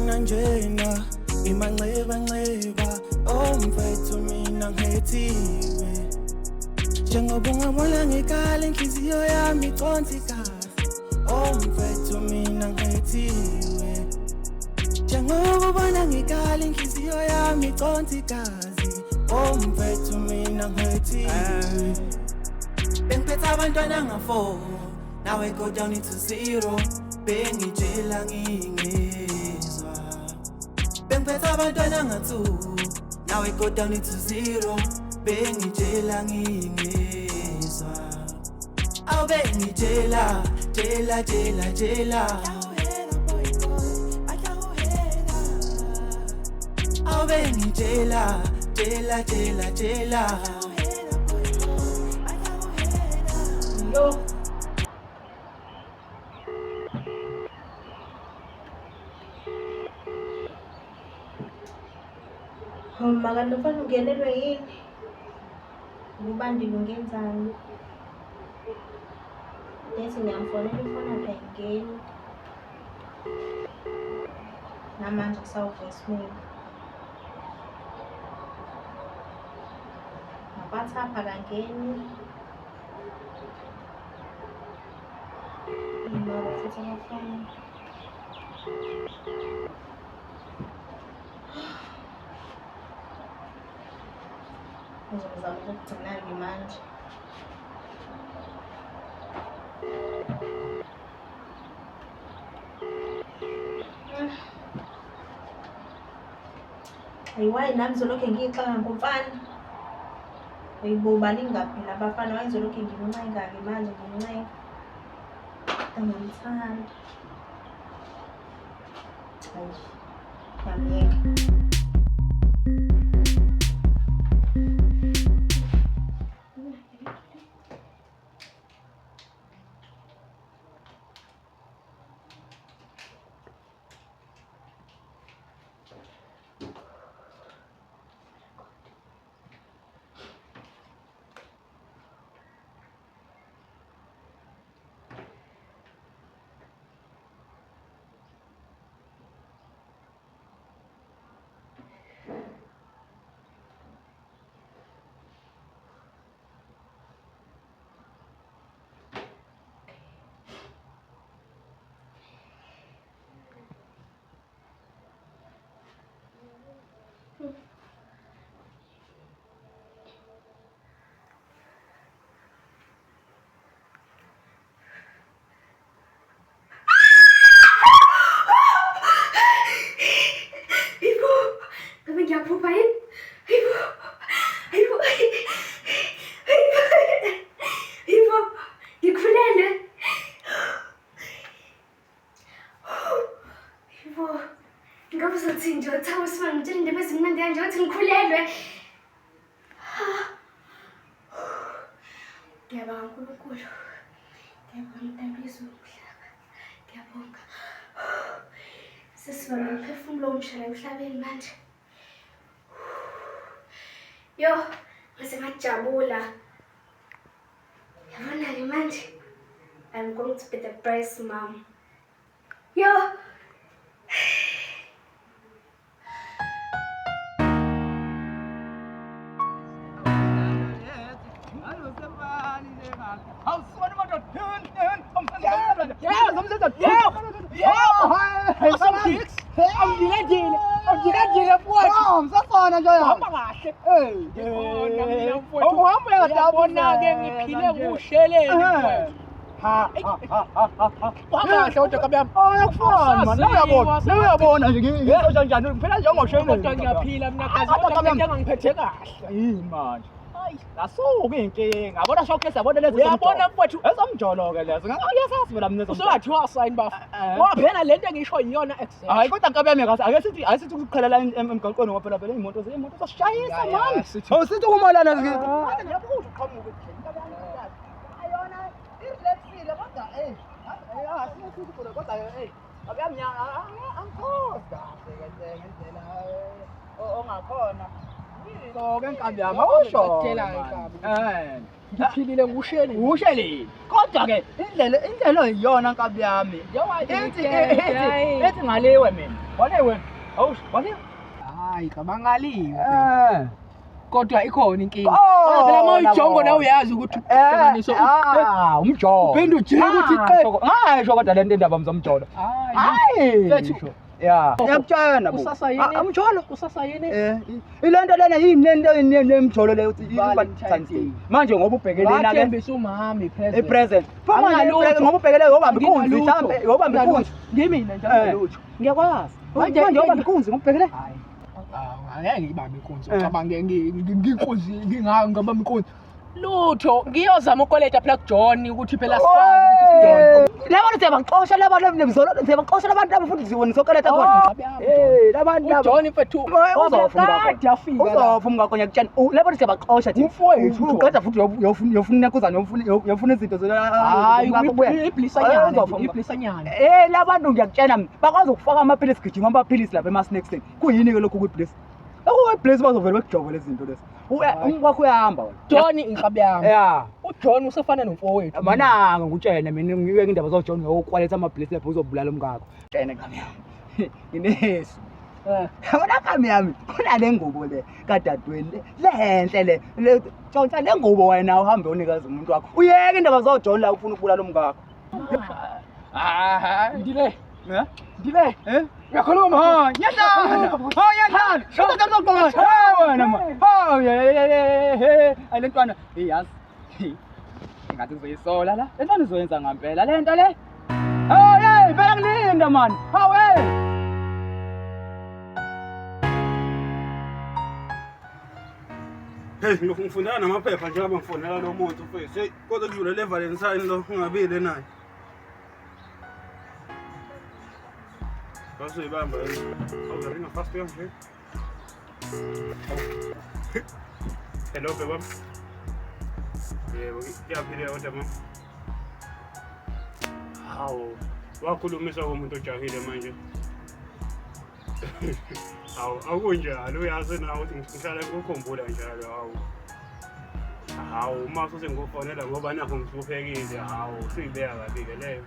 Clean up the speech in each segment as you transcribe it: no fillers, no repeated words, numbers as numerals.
ngibona njena imanxeba mfethu mina ngithiwe njengoba ungabona ngikhala inhliziyo yami iconsa igazi mfethu mina ngithiwe njengoba ubona ngikhala inhliziyo yami iconsa igazi mfethu mina ngithiwe bengiphethe abantwana nga4 now I go down into 0 bengitshela ngingezwa bengiphethe abantwana nga2 now I go down into 0 bengitshela ngingezwa awu bengitshela tshela awu bengitshela tshela yo Makano ufana ungenelwe yini? Ngubandile ungenzani? Bese ngiyamfonela ifoni yakhe ayingeni. Namanje kusawu-voicemail. WhatsApp akangeni. Imali futhi akafani. Ngizozama ukugcina-ke manje. Ayiwayi nami ngizolokhu ngiyixaka ngomfana. Hayibo balingaphi labafana wayezolokhu ngimncenga-ke manje ngimncenga. Angimthandi. Hayi, ngiyamyeka. Ngiyabonga uNkulunkulu. Ngiyabonga intambiso umhlaba. Ngiyabonga. Sesiba nomphefumulo omsha la emhlabeni manje. Yo, ngase ngajabula. Yabona-ke manje. I'm going to be the best mom. Yo. Asuke inkinga yabona showcase yabona lezi uyabona mfowethu ezomjolo ke lezo uyasazi phela mina usungathi wasayini bafa waphela lento engisho iyona exact hayi kodwa nkabe yami ake sithi ukuqhelela emgaqweni ngoba phela imoto zosishayisa manje awusithi ukumalana ngiyabuza uqhamuke ayona irelaxile kodwa asithi kodwa nkabe yami angikhoda ngendlela ongakhona so ke nkabi yami awusho ngiphilile ngusheli usheli kodwa ke indlela iyona nkabi yami ethi ngaliwe mina Wale wena. Awusho, wale. Hayi kabangaliwe. Kodwa ikhona inkinga. Phela mawuyijongo nawe uyazi ukuthi uhlanganiso umjodo. Uphinde ujike ukuthi ngasho kodwa lento endaba mzomjodo. Hayi. Fethu. Ya. Ngiyakutshela bo. Kusasa yini? Amjolo. Kusasa yini? Ilento lena yini lento nemjolo leyo uthi manje ngoba ubhekelena ke. Wathembisa umami present. Present. Ngoba ubhekele ngobamba ikunzi mhlambe, ngobamba ikunzi. Ngimina njalo lutho. Ngiyakwazi. Manje ngobamba ikunzi ngobhekele. Hayi. Angeke ngibambe inkunzi. Ucabange nginkunzi ngingabamba inkunzi. Lutho ngiyozama ukoleta phela kuJohn ukuthi phela sikwazi ukuthi John. Labantu sebanxosha labantu nemzolo sebanxosha labantu abafundi ziwona sokoleta khona. Labantu laba. John mfethu. Kade afika. Uzofuma ngakho ngiyakutshela. Labantu sebanxosha thi. Mfowethu. Kade futhi uyofuna nekuzana uyofuna izinto hayi iblisanyana. Labantu ngiyakutshela mina bakwazi ukufaka amaphilisi gijima amaphilisi lapha emasnacksini. Kuyini ke lokho kwibliss? Ekwibliss bazovela bekujova lezi zinto lezi. Umkwakho uyahamba wena. John inqabiyami. Yeah. uJohn usefana nomfowethu. Mananga ngutshene mina ngiyeke indaba zoJohn ngokwaleta amabless lapho uzobulala umkakho. Tshene ngami yami. Inesi. Yabona kami yami kunale ngubo le kadadweni lenhle le Tshontsha le ngubo wena uhambe unikaza umuntu wakho. Uyeke indaba zoJohn la ufuna ukubulala umkakho. Ndile. Ndile. Ngiyakhuluma. Nyanda. Nyanda. Shoda zoqoqa. Wena ma. Ayilentwana iyazi. Ngathi uzoyisola la. Lentwana izoyenza ngempela lento le. Hey, phela ngilinda man. Hawe. Hey, ngifundana namaphepha njengoba ngifundela lo muntu mfethu. Hey, kodwa kudlula le Valentine lo ungabile naye. Base ibamba. Awuzaringa fast nje. Hello beba. Yebo, ngiyaphila kodwa mama. Hawu, wakhulumisa komuntu ojahile manje. Hawu, akunjalo uyazi nawe ukuthi ngihlala ngikukhumbula njalo hawu. Hawu, uma usengikufonela ngoba nakho ngihluphekile, hawu, siyibeka kabi ke leyo.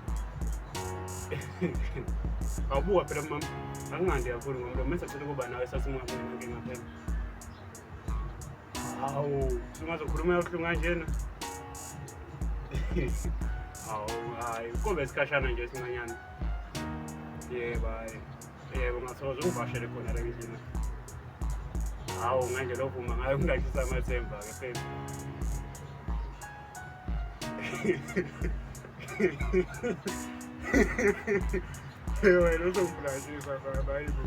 Awubuka phela mama, angingandi kakhulu ngoba mase kuthi kuba nawe sasingakhona inkinga phela. Hawu, singazokhuluma kabuhlungu kanjena. Hawu, hayi, kube isikhashana nje singanyana. Yebo, hayi. Yebo, ngasoze ungivashele khona la endlini. Hawu, manje lo vuma ngayo ngingashisa amathemba ke phela. Wena uzongiflashisa baba yibo.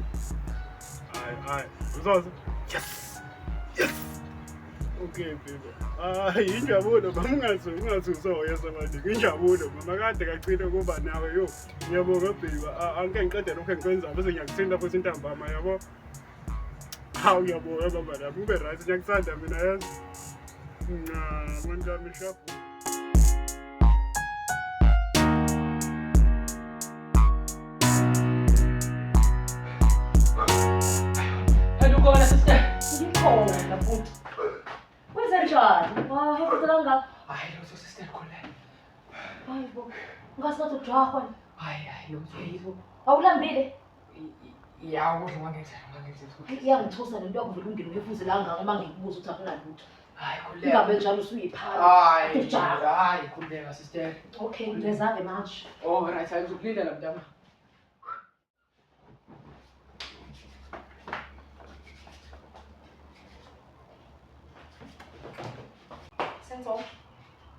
Hayi, uzoza. Yes. Okay baby. Injabulo mama ungazuzoyesa manje. Injabulo mama kade kagcina kuba nawe yo. Ngiyabonga baby. Angeke ngiqede lokho engikwenza bese ngiyakuthinta futhi intambama yabo. Hawu ngiyabonga baba lapho ube right ngiyakuthanda mina yazi. Manje amishaphu. Ukona sister. Ngikhona futhi. Wenzenjani? Hayibukelanga. Hayi lo sister khona. Hayibo. Ngasathi ujahwa. Hayi lo Hayibo. Awulambile? Yawo ngangenzela. Iyangithusa lento yakuvela ungene uyefuze la ngaka uma ngikubuza ukuthi akuna lutho. Hayi khuleka. Ingabe njalo usuyiphala. Hayi khuleka sister. Okay, ngezake manje. Oh right, ayizokulinda la mntana. Senzo.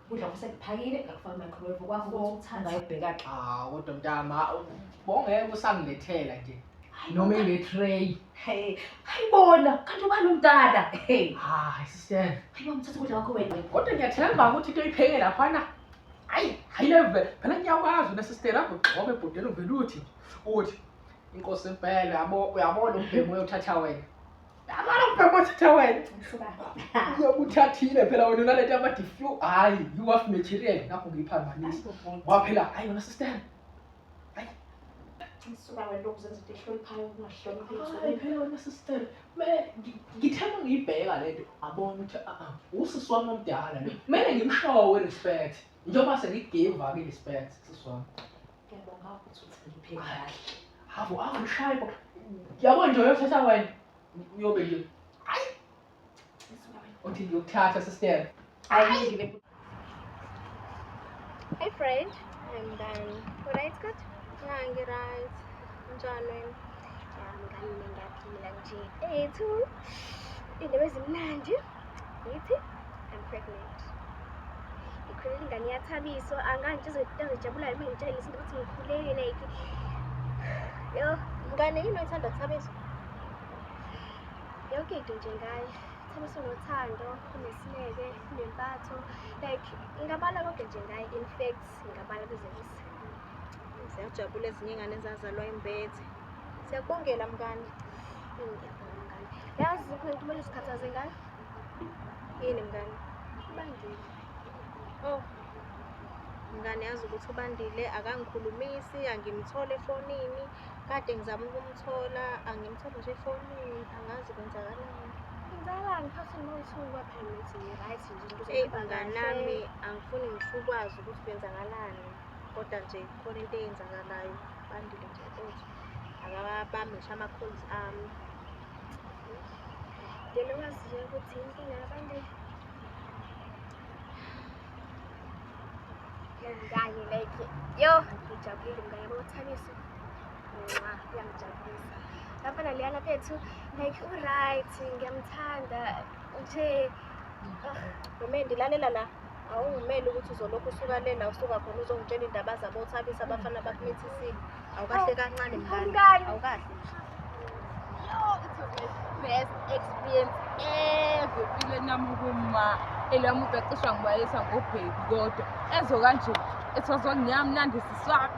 Kudla kusekuphakile ngakufaka microwave kwakho ukuthi uthanda ukubheka ke. Kodwa mntama bongeke usangilethela nje. Noma nge-tray. Hey, hayibona, kanti ubani umntana? Hey. Hayi sister. Hayibo mthatha ukudla kwakho wena. Kodwa ngiyathemba ukuthi into ipheke laphana. Hayi level. Phela ngiyakwazi una sister lapho gqobe ebhodela uveluthi. Uthi inkosi impela uyabona umbhemu uyothatha wena. Yabona umbhemu uthatha wena. Uyobuthathile phela wena unaleta ama-diffuse. Hayi, you have material nakho ngiyiphambanisa. Waphela hayi wena sister. Ngisuka wena ukuzenza into ehloniphayo ungahloniphi. Hayi phela wena sister. Ngithemba ngiyibheka lento abona ukuthi usisi wami omdala lo. Kumele ngimshowe respect. Njengoba sengigave respect sisi wami. Ngiyabonga ukuthi uthi ngipheke kahle. Hawu awushayi Yabo nje uyothatha wena. Uyobe nje. Hayi. Uthi ngiyokuthatha sister. Hayi ngibe. Hey friend, I'm done. Alright, good? Yeah, I'm right. Njani? Mngani ngiyaphila nje. Ethu. Indaba ezimnandi. Yithi I'm pregnant. Ikhulile ingane yathabiso anganje izojabula uma ngitshela izinto ukuthi ngikhulele like. Yo, ngane yini oyithanda Thabiso? Yonke into nje ngayo. Thabiso unothando, unesineke, unempatho. Like ngingabala konke nje ngayo. In fact, ngingabala bezekisi. Siyajabula ezinye ingane ezazalwa imbethe. Siyakubongela mngani. Ngiyabonga mngani. Yazi ukuthi kumele sikhathaze ngayo. Yini mngani? Ubandile. Oh. Mngani yazi ukuthi ubandile akangikhulumisi, angimthole efonini. Kade ngizama ukumthola, angimtholi nje efonini, angazi kwenzakalani. Kwenzakalani phakathi nosuku kwaphela ukuthi right nje mngani nami angifuni ngisho ukwazi ukuthi kwenzakalani. Kodwa nje khona into eyenzakalayo. Bandile nje futhi. Akabami ngisho ama-calls ami. Ngiyela ukwazi nje ukuthi inkinga yabandile. Mngani like yo ngijabulile mngani yabo Thabiso. Kuyangijabulisa. Lapha Liyana bethu like right ngiyamthanda nje. Nomendi lalela la. Awungumeli ukuthi uzolokhu usuka lela usuka khona uzongitshela indaba zabo Thabiso abafana bakumithisile. Awukahle kancane mngani. Awukahle. Yo, it was my best experience ever empilweni yami ukuma elami ubhexishwa ngibayisa ngobheki kodwa ezo kanje it was all nyamnandi siswabe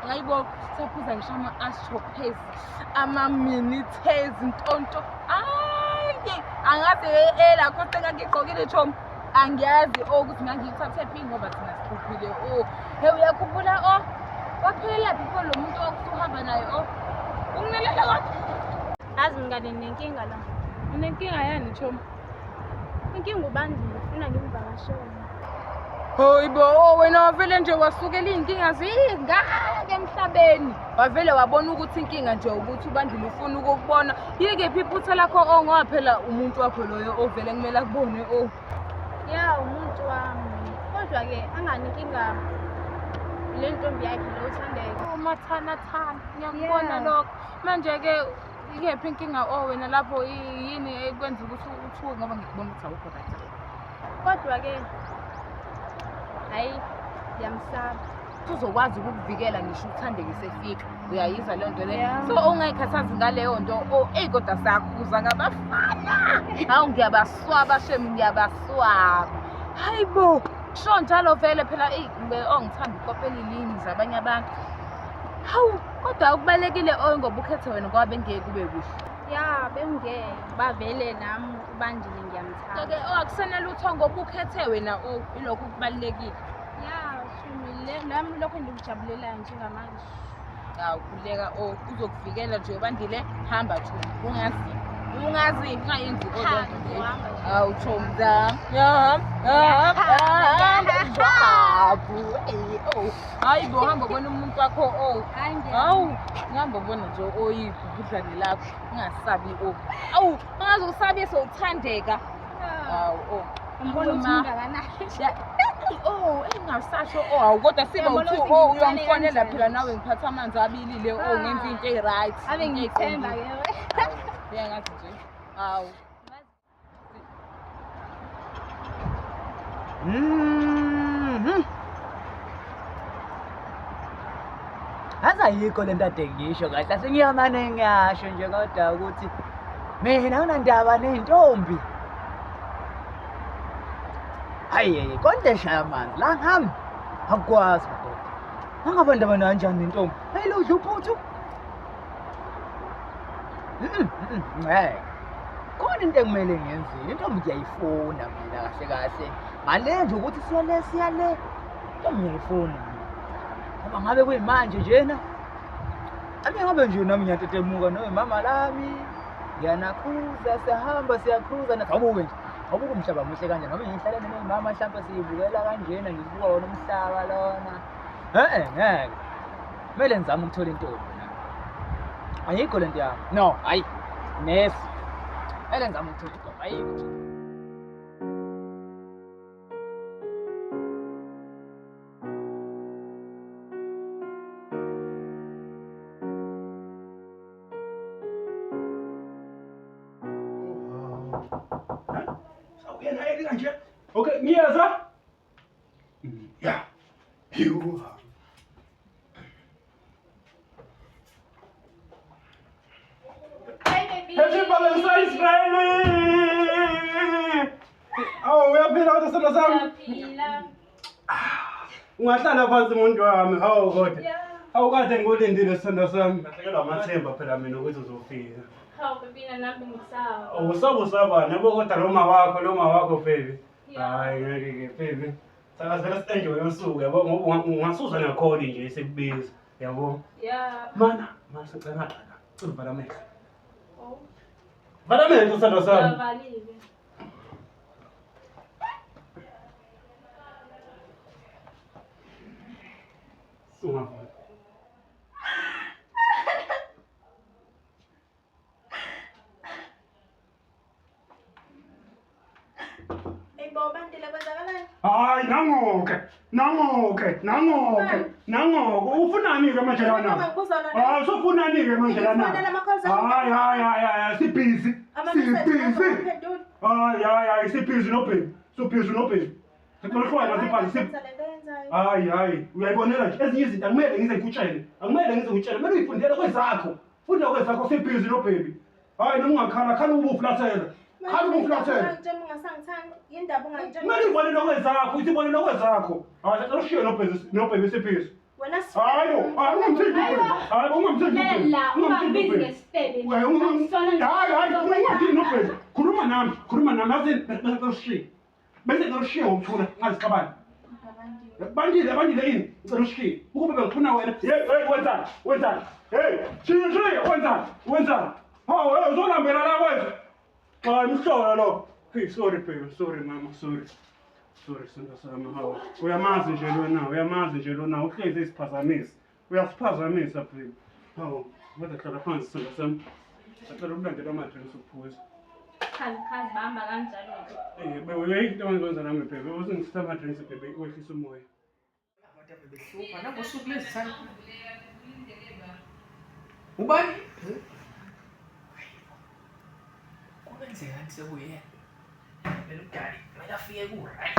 ngayibo saphuza ngisho ama-astropace ama-mini-tails ntonto angazi elakho sengangigqokile Chomi angiyazi ukuthi ngangiyithathe phi ngoba thina sikhuphile he uyakhuphula waphelelaphi pho lo muntu okusuhamba naye ungimelela kodwa Azi mngani nenkinga la. unenkinga yani Chomi Inkinga ubandile ufuna ngimvakashele. Hayibo wena wavele nje wasukela inkinga zingaka emhlabeni wavele wabona ukuthi inkinga nje ukuthi ubandile ufuna ukubona yike phi iphutha lakho ngoba phela umuntu wakho loyo ovele kumele akubone Ya umuntu wami. Kodwa ke angani inkinga le ntombi yakhe lo uthandeka. umathana ngiyakubona lokho manje ke ikephi inkinga wena lapho yini ekwenza ukuthi uthuke ngoba ngikubona ukuthi awukho right Kodwa ke hayi ngiyamsaba. uzokwazi ukukuvikela ngisho uthandeke sefika uyayizwa le nto le so ungayikhathazi ngaleyo nto kodwa sakhuza ngabafana hawu ngiyabaswaba shem ngiyabaswaba hayibo sho njalo vele phela ngithanda ukopela ilini zabanye abantu hawu kodwa ukubalekile ngoba ukhethe wena ngoba bengeke kube kuhle Ya bengeke bavele nami ubandile ngiyamthanda. ke akusenela utho ngoba ukhethe wena ilokho kubalekile Ya shumile nami lokho ndikujabulelayo njengamanje. Khuleka uzokuvikela nje ubandile hamba Chomi ungazi ungayenzi hawu Chomi zami hayibo hamba ubona umuntu wakho hawu ngihamba ubona nje oyibhubhudlane lakho ungasabi awu ungaze usabe sowuthandeka hawu Ngibona ukuthi ungakanani. engasasho kodwa siba uthi uyamfonela phela nawe ngiphatha amanzi abilile ngenza into e-right Ave ngithemba ke. uyangazi nje hawu Azayikho le nto ade ngisho kahle asengiyamane ngiyasho nje kodwa ukuthi mina nginandaba nentombi hayi konke shaya amanzi la ngihamba akukwazi madoda angabe ndaba kanjani nentombi ayiludla uphuthu khona into ekumele ngiyenzile intombi ngiyayifuna mina kahle kahle ngale nje ukuthi siyale intombi ngiyayifuna ngoba ngabe kuyimanje njena ngabe nje nami ngiyatetemuka nomama lami ngiyanakhuza siyahamba siyakhuza nasabuke nje awubuke umhlaba muhle kanjani ngoba ngihlala nemama mhlawumbe siyibukela kanjena ngizibuka wona umhlaba lona ngeke kumele ngizame ukuthola intombi Ayikho lento yami. No, hayi. Nesi. Elenza umthutho. Ayikho. Sawuyena eli kanje. Okay, ngiyeza. Yeah. You. Happy Valentine's Day! Oh, uyaphila kodwa sithando sami? Ungahlala phansi umuntu wami. Hawu kodwa. Hawu kade ngolindile sithando sami. Ngahlekelwa amathemba phela mina ukuthi uzofika. Hawu bebina nami ngisaba. Usabani yabo kodwa Roma wakho baby. Hayi ngeke baby. Sakazela enjoy usuku yabo ngoba ungasuzwa nakhona nje esekubiza yabo. Yeah. Mana sicela ngaqala. Uvala amehlo. Oh. Vala amehlo sithando sami. Yavalile. Ungavula. Hey Bob, bandile kwenzakalani? Hayi nangoke ufunani ke manje lana? Hayi sofunani ke manje lana? Hayi sibhizi. Hayi sibhizi no baby. Sicela siphansi hayi uyayibonela nje ezinye izinto akumele ngize ngikutshele kumele uyifundele kwezakho funda kwezakho sibhizi no baby. Hayi noma ungakhala ubuflathela kumele uyibonele kwezakho usibonele kwezakho. Hayi sicela ushiye no baby sibhizi. Hayi khuluma nami bese ngiyoshiya ngokuthula ngazixabani. Bandile yini? Ngicela ushiye. Ukube bengifuna wena. Wenzani? Hey, shiya wenzani? Hawu, uzolambela la kwethu. Hayi mhlola lo. Hey, sorry baby, sorry mama, sorry. Sorry sithando sami hawu. Uyamazi nje lona, uhlezi isiphazamisa. Uyasiphazamisa baby. Hawu, kodwa hlala phansi sithando sami. Ngicela ukulandela amadrinks ukuphuza. Khazi bamba kanjalo. Uyayinto engizokwenza nami baby, usengithatha ama-drinks baby, wehlisa umoya. Abantu behlupha nangosuku lezithanda. Ubani? Kwenzeka nje sekuyena. Vele udali, kumele afike ku-right.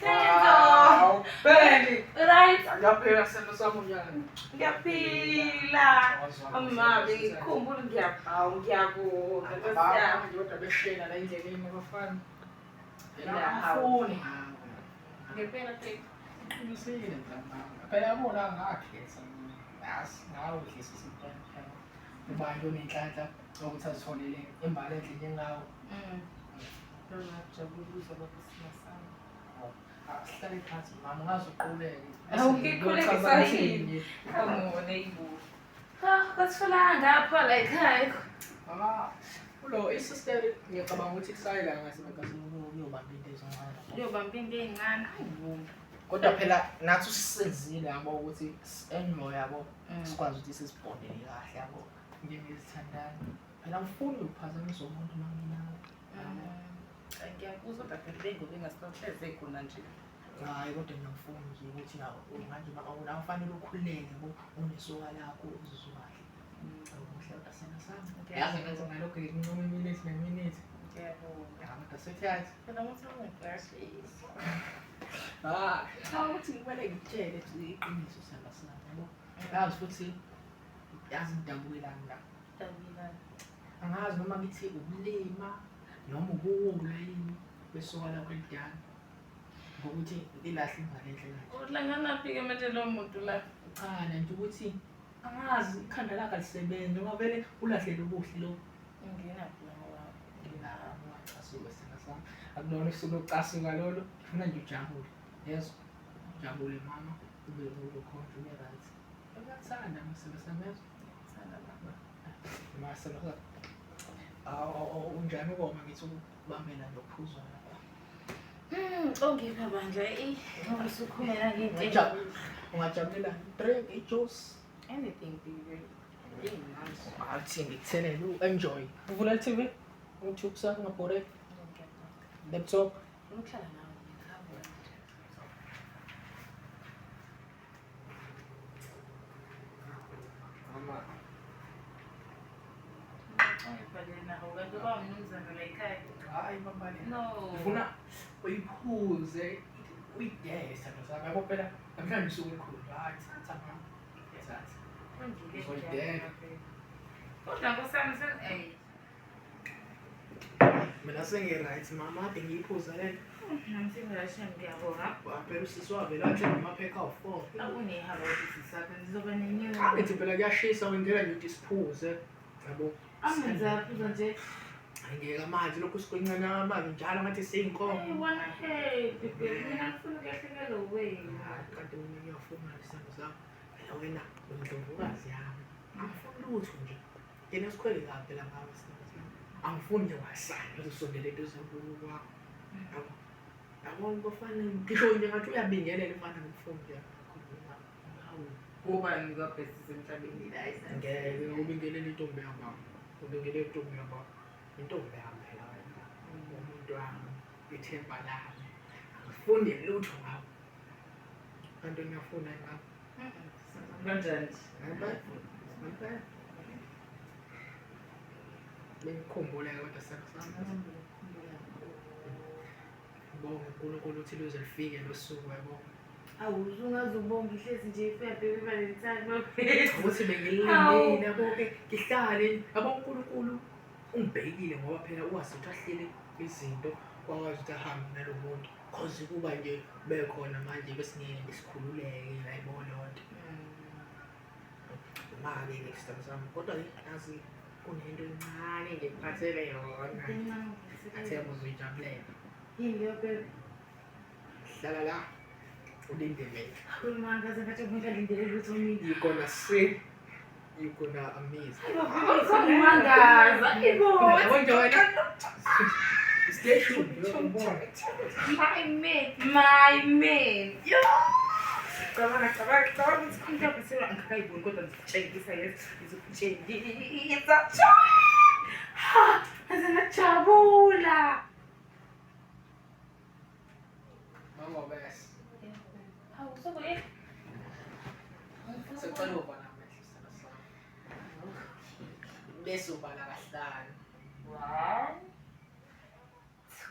Wow, Benny. Right. Ngiyaphila sithando sami unjani? Ngiyaphila. Amabi ngikhumbula ngiyabonga. Kodwa beshela la endleleni abafana. Ngiyafuna. Ngempela ke. Uqinisile mntwana. Phela yabona ngakhetha. Ngawe uhlisa isipho. Ubani onenhlanhla ukuthi azitholele imbali endlini ngawo. Ngiyajabulisa bakusimasana. Asihlale phansi mama ungazuquleke. Awukikhuleke sahini. Angone ibu. Kathola ngapha la ekhaya. Ulo isister ngiyacabanga ukuthi kusayela ngasemekasi uyobamba into ezincane. Uyobamba into ezincane. Ayibumba. Kodwa phela nathi usisenzile yabo ukuthi enjoy yabo sikwazi ukuthi sisibondele kahle yabo ngiyezithandana. Phela ngifuni ukuphazamisa umuntu mangina. Ngiyakuzwa kodwa phela ngoba engasiphatheze khona nje. Hayi kodwa ngiyafuna nje ukuthi manje ufanele ukhululeke bo unesuka lakho uzizwayo. Ngiyabonga sithando sami. Yazi ngenze ngalokho nginqoma iminute neminute. Ngiyabonga. Kodwa sethathi. Phela ukuthi ungiclass. Awuthi ngibale ngitshele nje iqiniso sithando sami yabo. Yazi futhi yazi ngidabukela la. Dabila. Angazi noma ngithi ukulima noma ukuwula yini besuka lapho edana. Ngokuthi ilahle ingane endlela. Uhlangana phi ke manje lo muntu la? Cha nje ukuthi angazi ikhanda lakhe lisebenza ngoba vele ulahlele ubuhle lo. Ngina phela ngoba Ngingacasuka sithando sami. Akunona usuku lokucasuka lolo. Funa nje ujabule. Yezo. Ujabule mama. Ube ukhona ube right. Uyathanda msebenzi sami yezo. sana baba. Masela. Unjani ukoma ngithi ukubambela nokuphuzwa lapha. Ongipha bandla usukhumela Ungajabulela drink ijuice. anything baby. Athi ngikuthenele enjoy. Uvula TV. YouTube sakho ngabhore. Laptop. Ukuhlala nawe ngikhamba. Mama. Ayibhalena ukanti uba umnumzana la ekhaya. Hayi mama. No. Ngifuna uyiphuze uyideye sithatha sakho. Yabo phela amhlanje usuku ekhulu. Hayi thatha mama. Yesatha. Kodwa nkosami Mina sengi-right mama ade ngiyiphuza le. namsingirasha ngiyabonga. Phela usisi wavela athi ngamaphekha awu-4. Akunehaba ukuthi sakho ngizoba nenyoni. Angithi phela kuyashisa wengela nje ukuthi siphuze. Yabo. Amanzi ayaphuza nje. Ngeke amanzi lokhu sikwencane amanzi njalo ngathi siyinkomo. Wona baby mina ngifuna ukuyahlekelwa wena. Kanti mina ngiyafuna isandla sakho. Phela wena undlovukazi yami. Angifuni lutho nje. Yena sikhwele kabi phela ngawe sandla sakho. Angifuni nje wasana uzosondela eduze kwakho. Yabo. Yabo ngofana ngisho nje ngathi uyabingelela manje ngimfundi yakho. Kuba ngikabhesise emhlabeni la isandla. Ngeke ubingelele intombi yami. Ubingelele intombi yami. Intombi yami phela wena. Umuntu wami ithemba lami. Angifuni lutho ngawe. Kanti ngiyafuna ngawe. Kanjani? Bengikhumbule kodwa sami. Bonke uNkulunkulu uthi luze lifike losuku yabo. Awuzungazubonga ihlezi nje ifebe Valentine mafethu. Ukuthi bengilindile yabo ke ngihlale yabo uNkulunkulu ungibhekile ngoba phela uwazi ukuthi ahlele izinto kwazi ukuthi ahambe nalo muntu. Cause kuba nje bekhona manje besingeke ngisikhululeke ngayibona lonto. Manje ngesikhathi sami kodwa yazi kunento encane nje ngiphathele yona. Athemba uzoyijabulela. Yini yo baby? Hlala la ulinde mina. Kulumanga zangathi ngikalindele lutho mina. You gonna see, you gonna amaze. Mangaza ibo. Stay tuned. My man. Yo. Cabanga ukuthi ngiyabisela ngikayiboni kodwa ngitshengisa yes ngizokutshengisa. Ha, ngiyajabula. Mama best. Hawu sobe. Sekuqala ubona amehlo sana. Bese ubala kahlanu. 1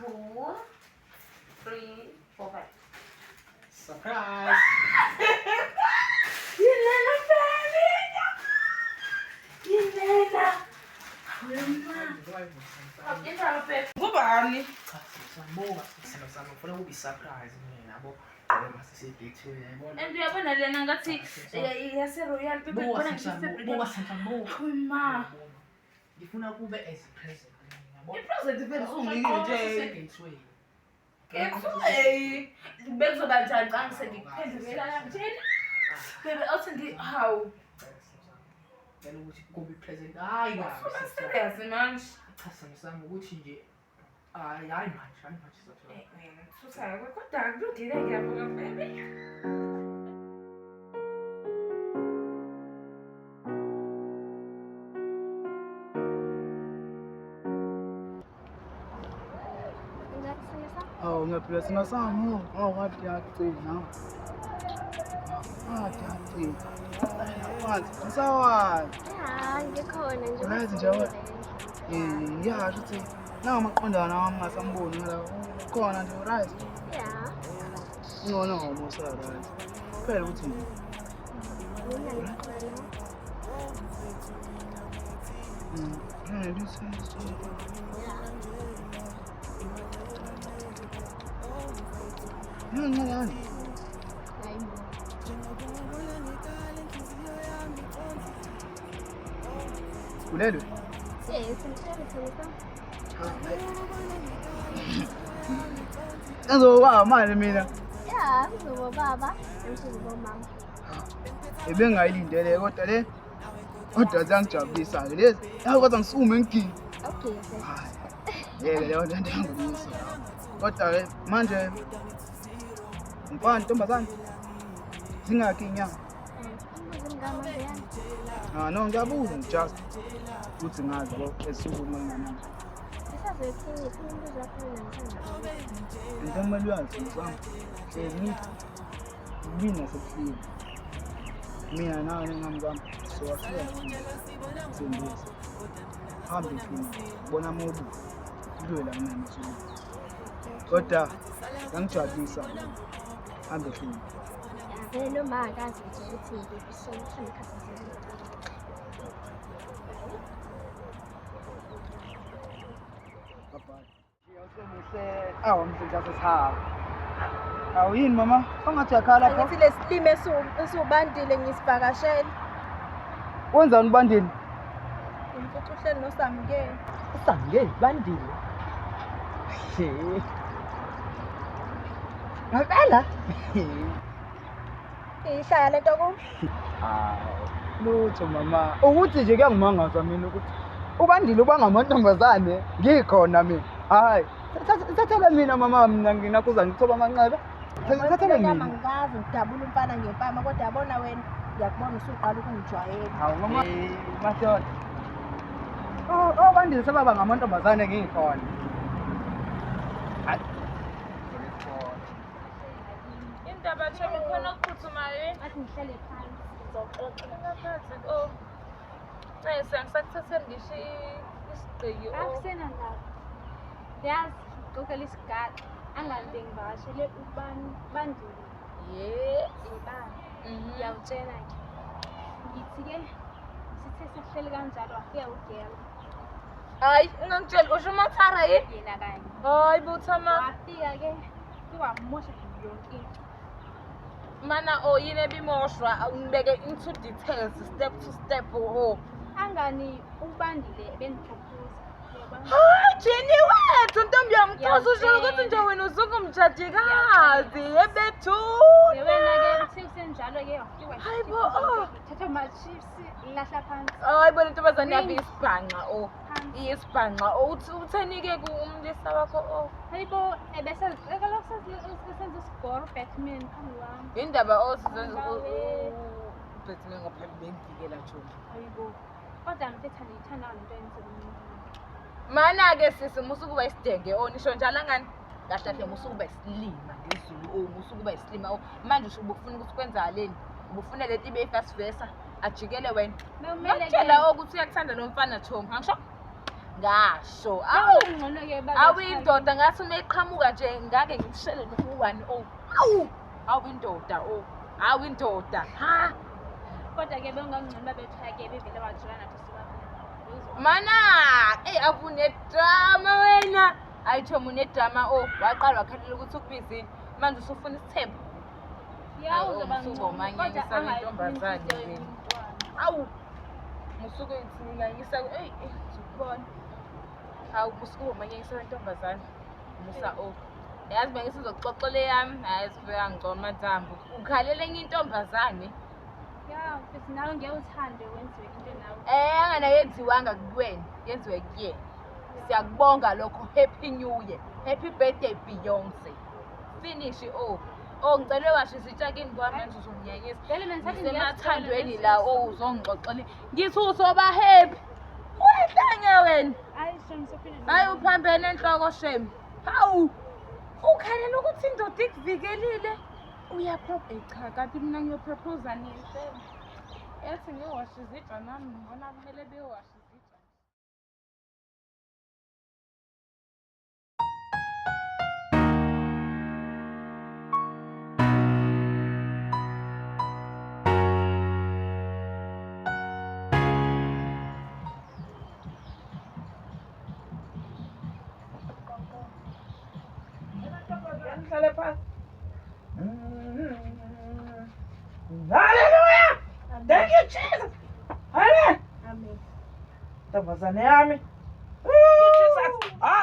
2 3 4 5. Surprise. Yilena baby. Yilena. Awuyena baby. Ngubani? Sanibonga sisilo sami ngifuna ukuba surprise mina yabo. Ngoba sisedate yayibona. And uyabona lena ngathi yase Royal baby bona ma. Ngifuna kube as present yabo. I-present vele ungike nje. Gateway. Bekuzoba njani xa ngisengikuphendukela kanjena? Baby awuthi hawu. Ngicela ukuthi kube present. Hayi kabi. Serious manje. Cha sami ukuthi nje hayi manje sathi. Susa kodwa kulungile ngiyabonga baby. Oh, ngiyaphila sina sami. Oh, ngathi yagcina. Yagcina. Wathi, ngisawazi. Ya, ngikhona nje. Uyazi nje wa. Ngiyasho ukuthi nawo maqondana wami ngasamboni la. Khona nje right. Ya. Ngona ngoba usara. Phela ukuthi Mina ngikhona. Yani. Hayibo. Kulelwe. Yes, ngishayisa. Ezoba manje mina. Ya, ngizoba baba, ngizoba mama. Ebengayilindele kodwa le kodwa zangijabulisa ke lezi. Kodwa ngisukume ngigini. Okay. Hayi. Yeke leyo nto ngiyisa. Kodwa-ke manje umfana intombazane zingakhi inyanga? No, ngiyabuza just ukuthi ngazi lo esuku malingana. Into kumele uyazi msamo. Mina sekufika. Mina nawe nengami kwami siwafika sembezi. Hambe thina bona mobu. Kudwe la mina msuku. Kodwa ngangijabulisa. Hambe thina. Vele noma akazi ukuthi ngikusokuhlala ekhaya. Awu msebenzi sesihaba. Awu yini mama? Ongathi yakhala lapha? Ngithi lesilime esubandile ngisivakashela. Wenzani ubandile? Ngimfuthi uhleli noSamkeli. Usangeli bandile. Ngakala? Ihlaya lento ku? Lutho mama. Ukuthi nje kuyangimangaza mina ukuthi ubandile ubangamantombazane ngikhona mina. Hayi. Thathela mina mama mina nginakuza ngithoba amanxeba. Thathela mina. Ngikazi ngidabula umfana ngempama kodwa yabona wena ngiyakubona usuqala ukungijwayela. Hawu mama. Madoda. Oh bandile sebaba ngamantombazane ngikhona. Indaba nje khona ukuphuthumayo. Athi ngihlale phansi sizoxoxa. Ngaphansi sengisakuthathela ngisho isigqiki Akusena ndaba. Yazi uqoqela isigaxa angazi ngivakashele ubandile. Ibani. Ngiyawutshela nje. Ngithi-ke sithe sihleli kanjalo wafika ugela. Hayi ungangitsheli usho uMathara yini? Yena kanye. Hayi buthama. Wafika-ke wamosha yonke into. Mana yini ebimoshwa ungibeke into details step to step Angani ubandile bengipropose. Hayi Jenny wethu ntombi yamkhosi usho ukuthi nje wena usuke umjadikazi ebethu. Wena-ke uthe kusenjalo-ke wafika Hayi bo. thatha ama-chips lahla phansi. Hayi bona intombazane yabe isibhanqa iyisibhanqa utheni-ke kumlisa wakho Hayibo ebese senza isigoro Batman phambi kwami. indaba osizenza Batman ngaphambi bengivikela Joni. Hayibo kodwa ngithetha ngiyithanda lento yenze Mana-ke sisi musukuba isidenge nisho njalo ngani? Kahle kahle musukuba isilima ngezulu musukuba isilima manje usho ubufuna ukuthi kwenzakaleni? Ubufuna lento ibe fast versa ajikele wena. Ngitshela ukuthi uyakuthanda nomfana Thomi angisho? Ngasho awuyindoda ngathi uma iqhamuka nje ngake ngikushele nokuwani awuyindoda awuyindoda ha kodwa-ke bengangcono babethaya-ke bevele bajula nathi sibabona. Mana akunedrama wena hayi Thomi unedrama waqala wakhalela ukuthi ukubizini manje usufuna isithembu. Usubomanyisa intombazane wena. Awu musuke ngiyisa zikubona. Hawu musuke ubomanyisa intombazane. Musa yazi bengisizoxoxela yami hayi sifika ngcono mathambo ukhalele enye intombazane. Ya futhi nawe ngiyawuthanda wenziwe into nawe. Angana yenziwanga kuwena yenziwe kuyena. Siyakubonga lokho. Happy New Year. Happy birthday Beyonce. Finish ngicela washo isitshakini kwami manje uzonginyanyisa. Semathandweni la uzongixoxela. Ngithi usoba happy. Wehlanya wena. Hayi uphambene enhloko shame. Hawu. Ukhalela ukuthi indoda ikuvikelile. Cha kanti mina ngiyopropose nini? Yathi ngiyowasha izitsha nami ngibona kumele bewashe izitsha. Ngihlale phansi. Hallelujah! Thank you, Jesus! Amen! Amen. Ntombazane yami. Jesus!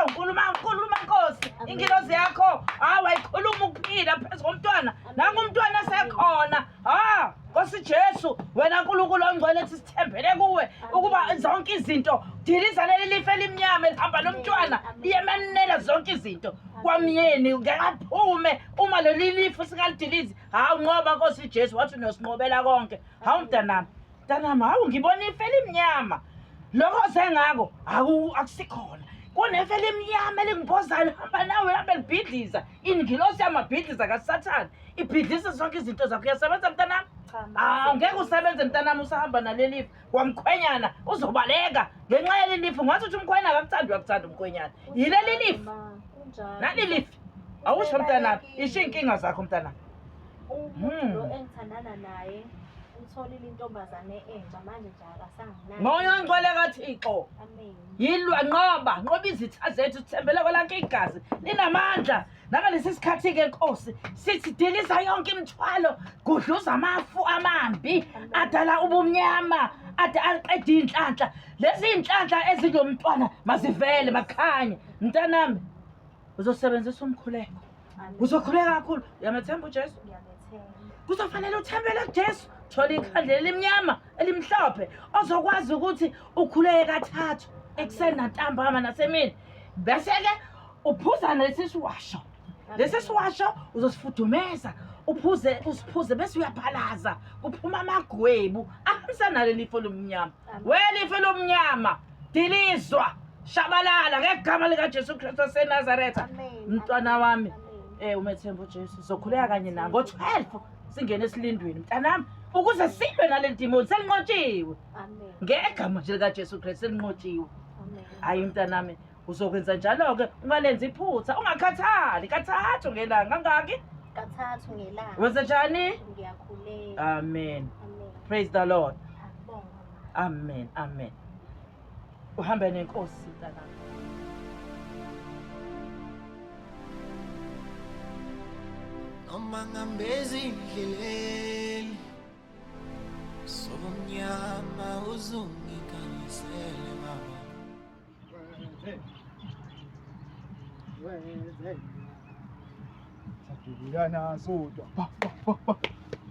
Ukhuluma Nkosi. Ingilosi yakho. Ayikhuluma ukuphila phezu komntwana. Nangu umntwana sekhona. Nkosi Jesu, wena uNkulunkulu ongcwele ethi sithembele kuwe ukuba zonke izinto dilizane lelifa elimnyama elihamba nomntwana liyemanela zonke izinto. kwamyeni ngekaphume uma lo lilifu singalidilizi hawu ngoba Nkosi Jesu wathi unosinqobela konke hawu mntanami hawu ngibona ife elimnyama lokho sengako akusikhona kunefe elimnyama elingibhozayo hamba nawe hambe libhidliza ingilosi yamabhidliza kaSathane ibhidlisa zonke izinto zakho uyasebenza mntanami ngeke usebenze mntanami usahamba nalelifu kwamkhwenyana uzobaleka ngenxa yelilifu ngathi uthi umkhwenyana akakuthanda umkhwenyana yileli lifu nalilifu awusho mntanami isho inkinga zakho mntanami umuntu lo engithandana naye utholile intombazane entsha manje nje akasanginayo moya ongcwele kaThixo amen yilwa nqoba izitha zethu sithembele kwelakhe igazi linamandla nakalesi sikhathi ke Nkosi sithi dilisa yonke imithwalo gudluza amafu amambi adala ubumnyama ade aqeda inhlanhla lezi inhlanhla ezilomntwana mazivele makhanye mntanami uzosebenzisa umkhuleko uzokhuleka kakhulu uyamethemba uJesu kuzofanele uthembele kuJesu thola ikhandlela elimnyama elimhlophe ozokwazi ukuthi ukhuleke kathathu ekuseni nantambama nasemini bese ke uphuza lesisiwasho uzosifudumeza usiphuze bese uyaphalaza kuphuma amagwebu ahambisana lelifo lomnyama welifo lomnyama dilizwa shabalala ngegama lika Jesu Kristu waseNazaretha mntwana wami umethemba uJesu sokhuleka kanye na ngo-12 singene esilindweni mntanami ukuze silwe nale demoni selinqotshiwe amen ngegama nje lika Jesu Kristu selinqotshiwe hayi mntanami uzokwenza njalo ke ungalenza iphutha ungakhathali kathathu ngelanga kangaki kathathu ngelanga wenza njani ngiyakhuleka amen praise the Lord akubonga amen uhambe nenkosi mntanami noma ngambezi indleleni sobumnyama uzungikanyisele baba Sadukana sodwa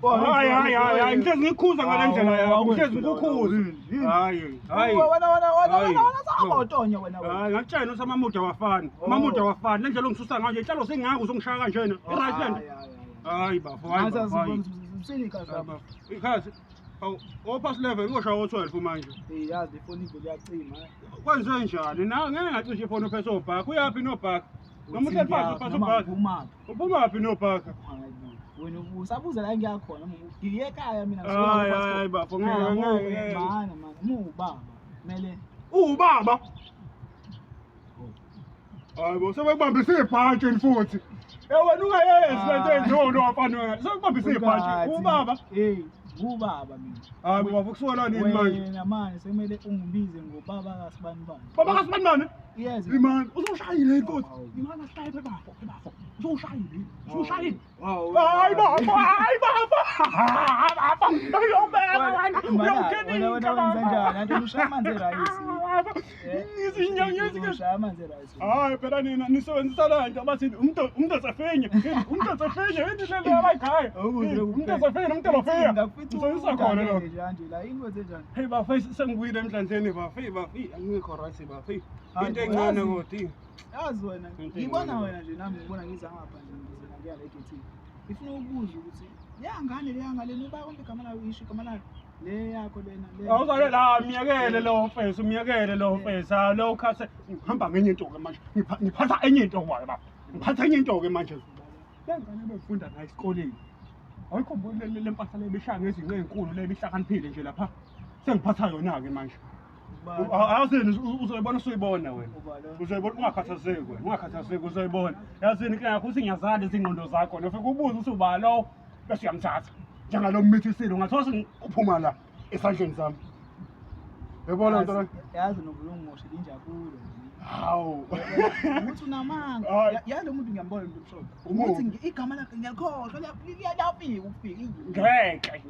hayi ngeke ngikhuza ngale ndlela yakho ngeke ngikukhuza hayi wana sabotonya wena hayi ngakutshela ukuthi amamuda wafana amamuda wafana le ndlela ongisusa ngayo inhlalo sengingaka uzongishaya kanjena right land hayi bafo hayi bafo ikhathi opasi level ngoshaya ngo-12 manje yazi ifoni ibe liyacima kwenze njani na ngeke ngacishe ifoni uphethe obhaka uyaphi nobhaka noma uhleli phansi uphathe obhaka uphumaphi nobhaka wena usabuza la ngiyakhona ngiye ekhaya mina hayi bafo ngeke mana ubaba kumele ubaba hayi bo sebekubambise ibhantshi futhi wena ungayezi lento enjolo wafana sekubambise ibhantshi ubaba ubaba mina hayi baba kusuka nini manje wena manje sekumele ungibize ngobaba kaSibanibani baba kaSibanibani yes imani uzoshayile inkosi imani asihlaye bafo uzoshayile hayi baba wena wenza njani anti ushaya amanzi erayisi izinyanyezi ke ushaya amanzi erayisi hayi phela nina nisebenzisa la nto abathi umuntu asafenye indlela yabayikhaya umuntu asafenye umuntu alofeya usebenzisa khona lo nje la ingoze njani hey bafe sengibuyile emhlanzeni bafe angikho right bafe into encane kodwa yazi wena ngibona wena nje nami ngibona ngiza ngapha nje ngizela ngiya la egethini ifuna ukubuza ukuthi leyangane noba konke igama layo isho igama layo le yakho lena le awuzale la miyekele lo fesa lo khase ngihamba ngenye into ke manje ngiphatha enye into kwayo baba ngiphatha enye into ke manje lengane befunda la esikoleni awuyikhumbule le mpahla le bishaya ngezinto ezinkulu le bihlakaniphile nje lapha sengiphatha yona ke manje awuzini uzoyibona wena uzoyibona ungakhathazeki uzoyibona yazini inkinga yakho uthi ngiyazali izingqondo zakho nofika ubuze usuba lo bese uyamthatha njengalo mmithisile ungathola uphuma la esandleni sami yabona nto la yazi nobulungu injabulo hawu uthi unamanga yalo muntu ngiyambona lo mshoko uthi igama lakhe ngiyakhohlwa liyafika ufike ngeke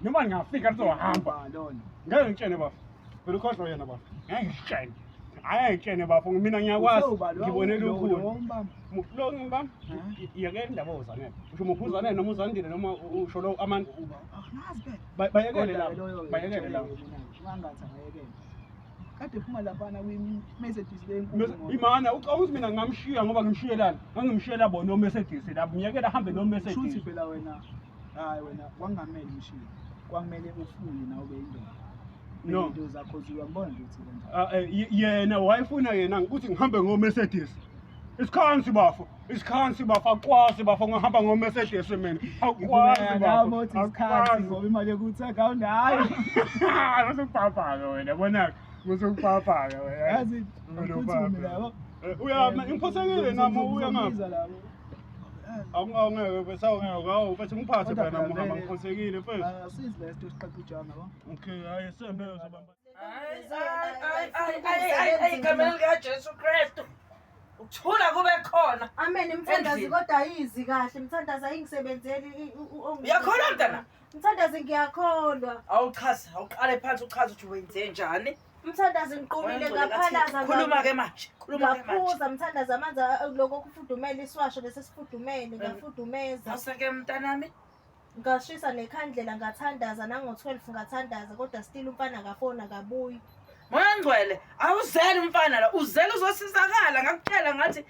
noma ngingafika lizohamba lona ngeke ngitshene bafu phela ukhohlwa yena bafu ngeke ngitshene hayi ngitshene bafu mina ngiyakwazi ngibonela ukhulu lo ngibam yeke indaba ozanele usho muphuzane noma uzandile noma usho lo amani nazi bayekele la ungangathi ayekele kade phuma laphana kwi-Mercedes le enkulu. Imana ucabanga ukuthi mina ngamshiya ngoba ngimshiyelana. Ngangimshiyela bona no-Mercedes lapho. Ngiyekela ahambe no-Mercedes. Shuthi phela wena hayi wena kwangamele umshiye. Kwamele ufune nawe ube indoda. No. Into zakho ziyabona nje ukuthi Yena wayefuna yena ukuthi ngihambe ngo-Mercedes. Isikhansi bafo akwazi bafo ngihamba ngo-Mercedes mina. Akwazi bafo. isikhathi ngoba imali yokuthenga awunayo. Usukupapha wena bona usukupapha wena. Yazi uphuthume labo. Ngiphosekile nami uya ngapha. Ubiza labo. Awungeke besawungeke bese ngiphathe phela nami ngihamba ngiphosekile first. Asizi le sito siqaqe ujana ba. Okay, hayi sembe uzobamba. Hayi igama likaJesu Kristu. Ukuthula kube khona. Amen mthandazi kodwa ayizi kahle mthandazi ayingisebenzeli Uyakholwa mntana? Mthandazi ngiyakholwa. Awuchaza, awuqale phansi uchaza ukuthi wenze njani. Mthandazi ngiqumile ngaphalaza Khuluma ke manje. Khuluma ke manje. ngaphuza mthandazi amanzi lokho kufudumela isiwasho bese sifudumele ngafudumeza. Awusake mntanami? Ngashisa nekhandlela ngathandaza nango-12 ngathandaza kodwa still umfana akafona akabuyi. Moya ngcwele, awuzeli umfana la, uzela uzosizakala ngakutshela ngathi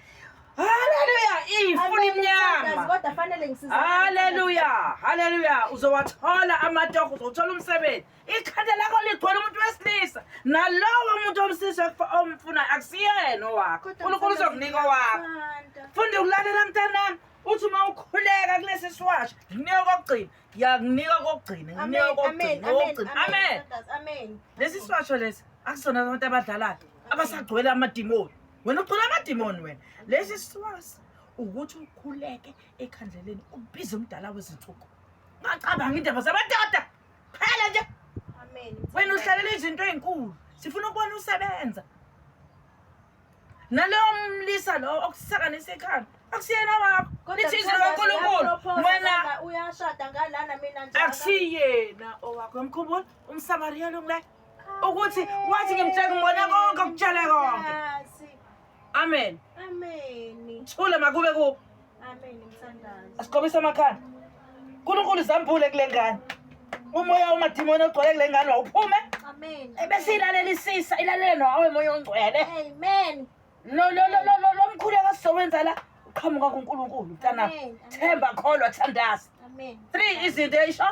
haleluya, ifuna imnyama. Kodwa fanele ngisizakale. Haleluya, uzowathola amatoho, uzothola umsebenzi. Ikhanda lakho ligcwele umuntu wesilisa. Nalowo umuntu omsisa omfuna akusiyena owakho. uNkulunkulu uzokunika owakho. Funda ukulalela mntanami. Uthi uma ukhuleka kulesi siwasho, nginika kokugcina. Ngiyakunika kokugcina, nginika kokugcina. Amen. Amen. Lesi siwasho lesi akusona abantu abadlalayo abasagcwele amadimoni. Wena ugcwele amadimoni wena. Lesi siwasho ukuthi ukhuleke ekhandleleni ubize umdala wezinsuku. Ngacabanga indaba zabadoda. Phela nje. Amen. Wena uhlalela izinto ezinkulu. Sifuna ukubona usebenza. Nalowo mlisa lo okusakanisa ekhaya. Akusiyena wakho. Lithi izwi kaNkulunkulu. Wena uyashada ngalana mina njalo. akusiyena owakho. Umkhumbula umSamaria lo ngile. Ukuthi wathi ngimtshela ngibona konke ukutshela konke. Amen. Amen. Thula makube ku. Amen mthandazi. Asiqobisa amakhanda. uNkulunkulu zambule kule ngane. Umoya umadimoni ogcwele kule ngane wawuphume. Amen. Ebese ilalelisisa ilalele nawe moya ongcwele. Amen. Lo mkhuleko sizowenza la uqhamuka kuNkulunkulu mntana. Themba kholwa thandaza. Amen. 3 izinto eyisho.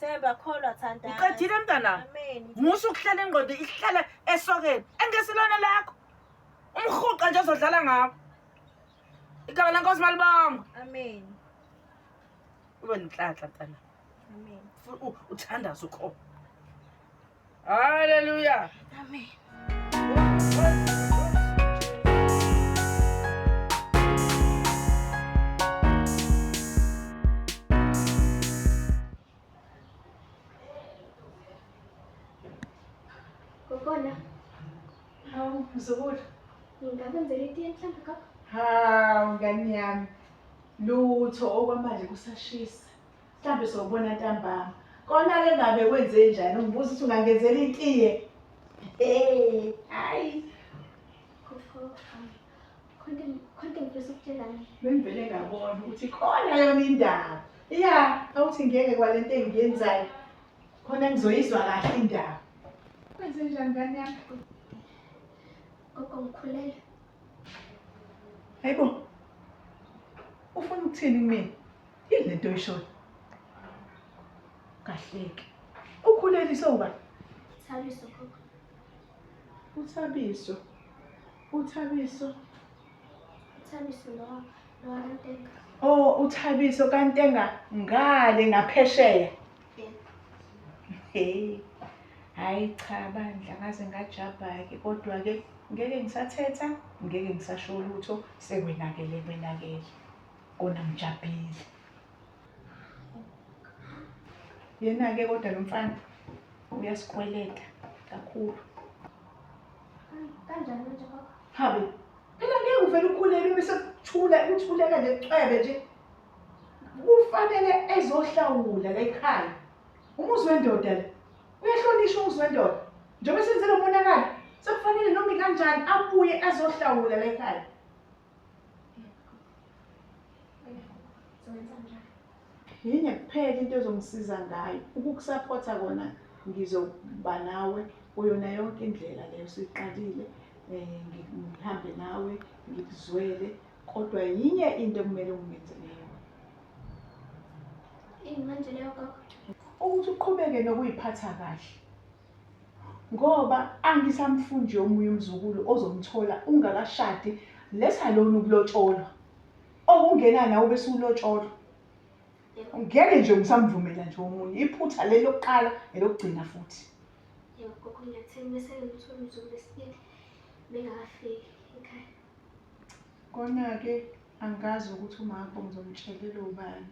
Themba kholwa thandaza. Uqedile mntana. Amen. Musu ukuhlela ingqondo ihlala esokeni. Engesilona lakho. Umhuqa nje ozodlala ngawo. Igama lenkosi malibonga. Amen. Ube nenhlanhla mntana. Amen. Uthandaza ukho. Haleluya. Amen. Kokona, Hawu, mzukulu. ngingabenzela itiye mhlawumbe kaka? Hawu, ngani yami. Lutho okwamanje kusashisa. Mhlawumbe sowubona ntambama. Kona-ke ngabe kwenze njani? Ungibuza ukuthi ungangenzela itiye. Hayi. Koko, khonke ngifisa ukutshelani. Bengivele ngabona ukuthi khona yona indaba. Ya, awuthi ngeke kwalento engiyenzayo. Khona ngizoyizwa kahle indaba. Kwenze njani ngani yami? Koko ngikhulele. Hayibo. Ufuna ukuthini kumina? Yini lento oyishoyo? Kahleke. Ukhuleliswe ubani? Thabiso koko. Uthabiso. Uthabiso. Thabiso lo Ntenga. Oh, Uthabiso kaNtenga ngale ngaphesheya. Hey. Hayi cha bandla ngaze ngajabha-ke kodwa-ke ngeke ngisathetha, ngeke ngisasho lutho, sekwenakele. Kona ngijabhile. Yena-ke kodwa lo mfana uyasikweleta kakhulu. Kanjani manje koko? Habe, phela ngeke uvele ukhulele bese uthuleka necwebe nje. Kufanele ezohlawula la ekhaya. Umuzi wendoda le. Uyahlonishwa umuzi wendoda. Njengoba senzele umonakalo, sekufanele noma kanjani abuye azohlawula la ekhaya. Zowenza njani? Yini kuphela into ezongisiza ngayo. Ukukusapotha kona ngizoba nawe uyona yonke indlela leyo siqalile ngihambe nawe ngikuzwele kodwa yinye into ekumele ungenzele yona Ini manje leyo gogo? ukuthi uqhubeke nokuyiphatha kahle ngoba angisamfundi yomunye umzukulu ozomthola ungakashadi letha lona ukulotsholwa okungena nawe bese ulotsholwa ngeke nje ngisamvumela nje omunye iphutha lelo lokuqala elokugcina futhi Yebo gogo ngiyathemba bese ngithola umzukulu lesibili bengakafiki ekhaya. kona-ke angazi ukuthi umakho ngizomtshelela ubani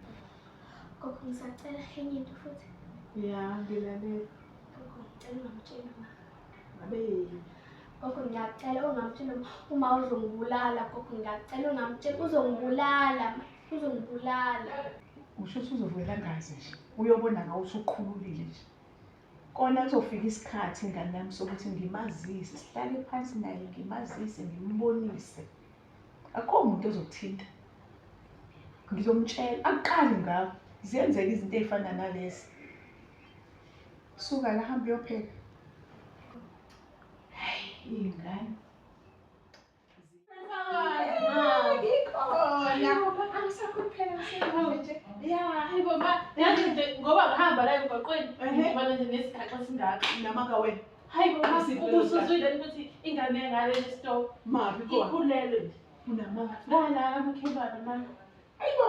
Gogo ngisacela enye into futhi. ya ngilalela Gogo ngicela ungamtsheli uma. ngabe Gogo ngiyacela ungamtsheli uma uzongibulala gogo ngiyacela ungamtsheli uzongibulala. Uzongibulala. usho ukuthi uzovela ngazi nje uyobona ngawo usuqhululile nje kona kuzofika isikhathi ingane yami sokuthi ngimazise sihlale phansi naye ngimazise ngimbonise akho muntu ozokuthinta ngizomtshela akuqali ngakho ziyenzeka izinto ezifana nalezi suka la hamba uyopheka hayi ingane ngoba ngihamba la emgwaqweni ngibona nje nesikhaxa singaka namanga wena hayi bo ubusuzwile ukuthi ingane yengane lesitolo mabi kona ikhulelwe nje unamanga ngala amakhelwane manje ayibo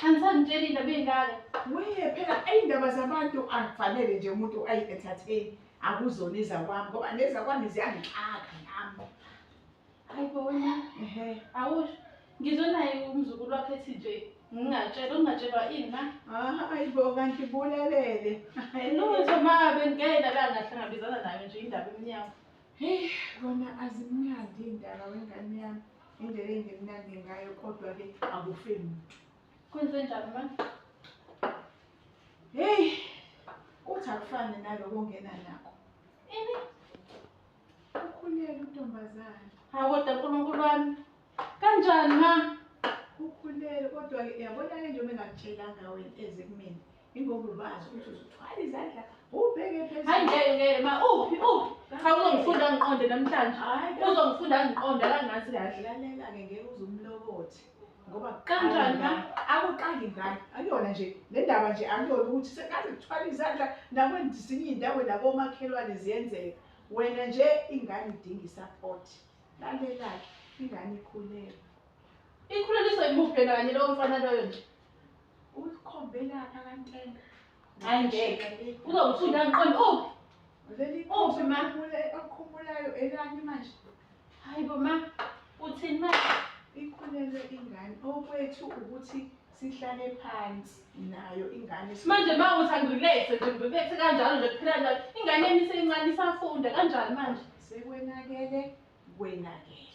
angisangitsheli indaba ey'ngaka weye phela iy'ndaba zabantu akufanele nje umuntu ayi-entertain akuzona ezakwami ngoba nezakwami ziyangixaka nami hayi bo wena awusho ngizonaye umzukulu wakhe ethi nje ungatshelwa ini ma ayibo kanti bulalele lutho ma bengingena la ngahlangabezana nayo nje indaba emnyama kona azimnandi iy'ndaba wengane yami indlela engemnandi ngayo kodwa-ke akufe muntu kwenze njani ma heyi uthi akufane naloko ongena nakho ini ukhulele untombazane kodwa nkulunkulu wami kanjani ma ukhulele kodwa-ke uyabona-ke nje uma engakutshelanga wena eze kumina ingoba ulwazi ukuthi uzothwala izandla ubheke phezulu hayi ngeke ma uphi uzongifunda ngiqonde namhlanje uzongifunda ngiqonde kangathi kahle lalela-ke ngeke uze umlokothi ngoba kanjani ma akuqali ngani akuyona nje le ndaba nje akuyona ukuthi sekaze kuthwala izandla nakwezinye iy'ndawo nakomakhelwane ziyenzeka wena nje ingane idinga i-support lalela-ke ingane ikhulele ikhuleliswa yimuphi yena kanye lowo mfana loyo nje ukhombelapha kantenga hayi ngeke uzongifunda ngiqonde uphi leli uphi ma akukhumulayo elani manje hayi bo ma uthini ma ikhulelwe ingane okwethu ukuthi sihlale phansi nayo ingane manje ma uthi angirelate nje ngibethe kanjalo nje kuphela njalo ingane yami isencane isafunda kanjani manje sekwenakele kwenakele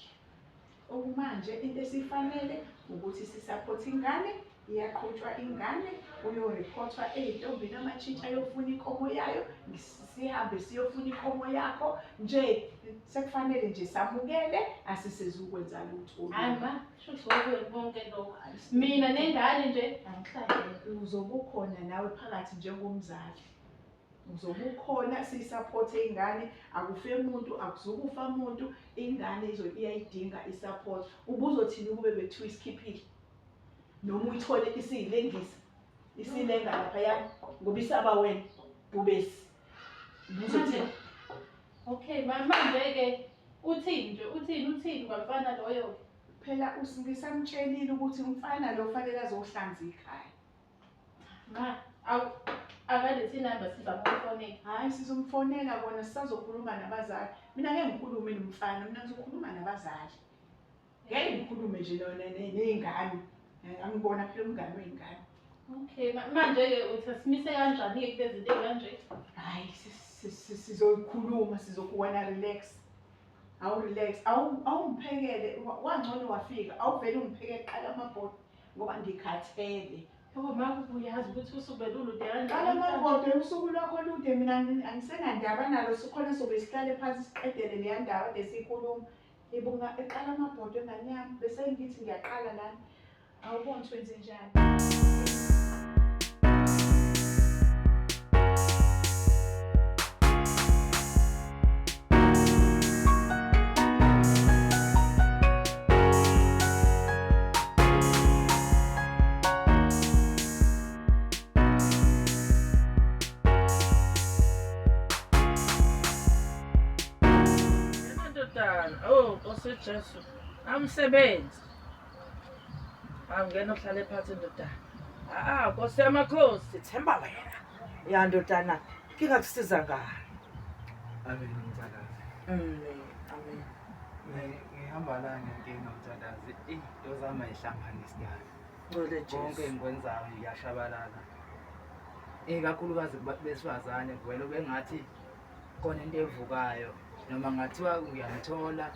okumanje into esifanele ukuthi sisupport ingane iyaqhutshwa ingane uyoriphothwa ey'ntombini amatshitshi ayofuna inkomo yayo sihambe siyofuna inkomo yakho nje sekufanele nje samukele asisezukwenza lutho hayi ma shuthi konke lokho mina nengane nje angihlangene uzobe ukhona nawe phakathi njengomzali uzobe ukhona siyisupport ingane akufe umuntu akuzukufa umuntu ingane iyayidinga isupport ubuzothini kube bethiwa isikhiphile noma uyithole isiyilengisa isilenga laphaya ngoba isaba wena bubesi ubuzothini okay manje-ke uthini kwamfana loyo phela ngisamtshelile ukuthi umfana lo fanele azohlanza ikhaya ma akalethi inamba sizamfonela hhayi sizomfonela kona sisazokhuluma nabazali mina ngeke ngikhulume nomfana mina ngizokhuluma nabazali ngeke ngikhulume nje ney'ngane angibona phela umngane wey'ngane okay manje-ke uthi simise kanjani-ke kule zinto ey'kanje hhayi sizokhuluma sizokuwena relax awu-relax awungiphekele wangcono wafika awuvele ungiphekele qala amabhodo ngoba ngikhathele yabo ma uyazi ukuthi usuku belulude qala amabhodo usuku lwakho lude mina angisenandaba nalo sikhona sobe sihlale phansi siqedele leya ndaba ade siyikhuluma ibunga eqala amabhodo engane yami bese ngithi ngiyaqala lana awuboni ukuthi wenze njani Nkosi Jesu. Amsebenzi. Angena uhlale phansi ndodana. Nkosi yamakhosi, themba wena. Ya ndodana, kingakusiza ngani? Amen umthandazi. Amen. Ngihamba la ngenkinga umthandazi. Into zami ayihlanganisani. Ngole Jesu. Konke engikwenzayo ngiyashabalala. Ikakhulukazi kubantu besifazane vele bengathi khona into evukayo noma ngathiwa ngiyamthola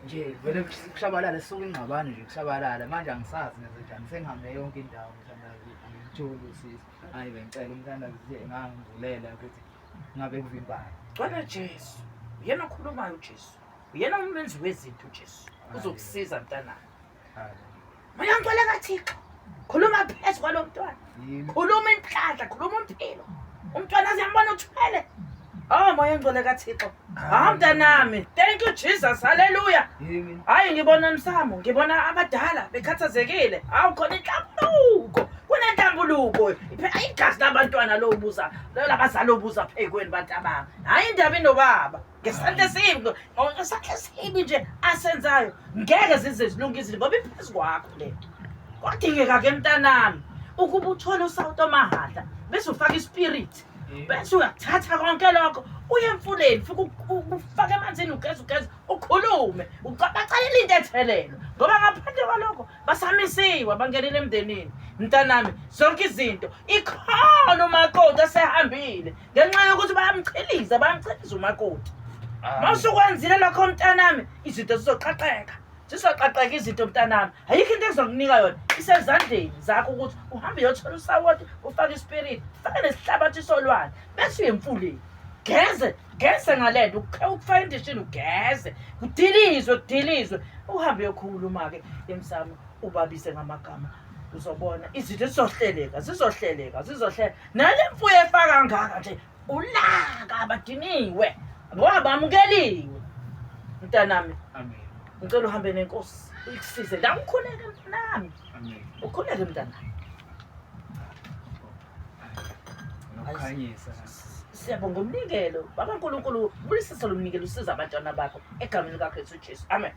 nje vele kushabalala suka ingqabane nje kushabalala manje angisazi nezinjani sengihambe yonke indawo umthandazi angitholi usizo hayi bengicela umthandazi engangivulela ukuthi ngabe kuvimbani Ngole Jesu. Yena okhulumayo uJesu. Yena umenzi wezinto uJesu. Uzokusiza mntana. Maya ngicela kaThixo. Khuluma phezulu kwalo mntwana. Khuluma inhlanhla, khuluma impilo. Umntwana siyambona uthwele. Moya ngcwele kaThixo. Mntanami. Thank you Jesus. Hallelujah. Hayi ngibona umsamo, ngibona abadala bekhathazekile. Khona inhlambuluko. Kunenhlambuluko. Igazi labantwana lo ubuza, labazali obuza phekweni bantabanga. Hayi indaba inobaba. Ngesandla simbi, ngesandla simbi nje asenzayo. Ngeke zize zilunge izinto ngoba iphezulu kwakho le. Kwadingeka ke mntanami ukuba uthole usawuto mahadla bese ufaka ispirit bese uyathatha konke lokho uye emfuleni ufake emanzini ugeze ukhulume ucabacalela into ethelelo ngoba ngaphandle kwalokho basamisiwe bangenile emndenini mntanami zonke izinto ikhona umakoti asehambile ngenxa yokuthi bayamchiliza umakoti masukwenzile lokho mntanami izinto zizoqaqeka izinto mntanami ayikho into ezokunika yona isezandleni zakho ukuthi uhambe uyothola usawoti ufake ispirit ufake nesihlabathi solwane bese uye emfuleni geze ngalento ukufaka indishini ugeze kudilizwe uhambe uyokhuluma-ke emsamo ubabise ngamagama uzobona izinto zizohleleka nale mfuyo efaka ngaka nje ulaka abadiniwe ngoba bamukeliwe mntanami amen ngicela uhambe nenkosi uyikusize la ukhuleke mntanami ukhuleke mntanami nokukhanyisa siyabonga umnikelo baba nkulunkulu bulisise lo mnikelo usiza abantwana bakho egameni likaKristu Jesu amen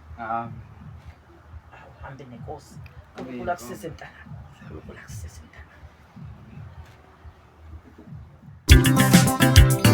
uhambe nenkosi unkulunkulu akusize mntanami unkulunkulu akusize mntanami